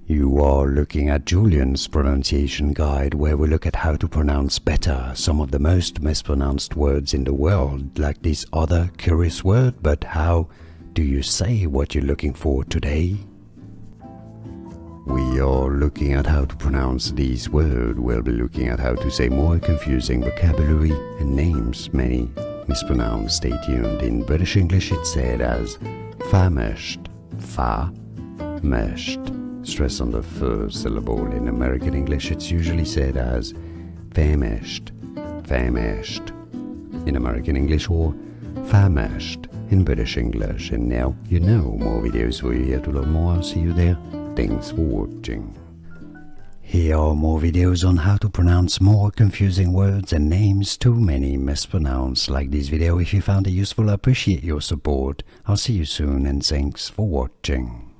You are looking at Julian's pronunciation guide, where we look at how to pronounce better some of the most mispronounced words in the world, like this other curious word. But how do you say what you're looking for today? We are looking at how to pronounce these words. We'll be looking at how to say more confusing vocabulary and names many mispronounced. Stay tuned. In British English it's said as famished, fa-meshed. Stress on the first syllable. In American English it's usually said as famished, famished in American English, or famished in British English. And now you know. More videos for you here to learn more. I'll see you there. Thanks for watching. Here are more videos on how to pronounce more confusing words and names too many mispronounced. Like this video if you found it useful. I appreciate your support. I'll see you soon, and thanks for watching.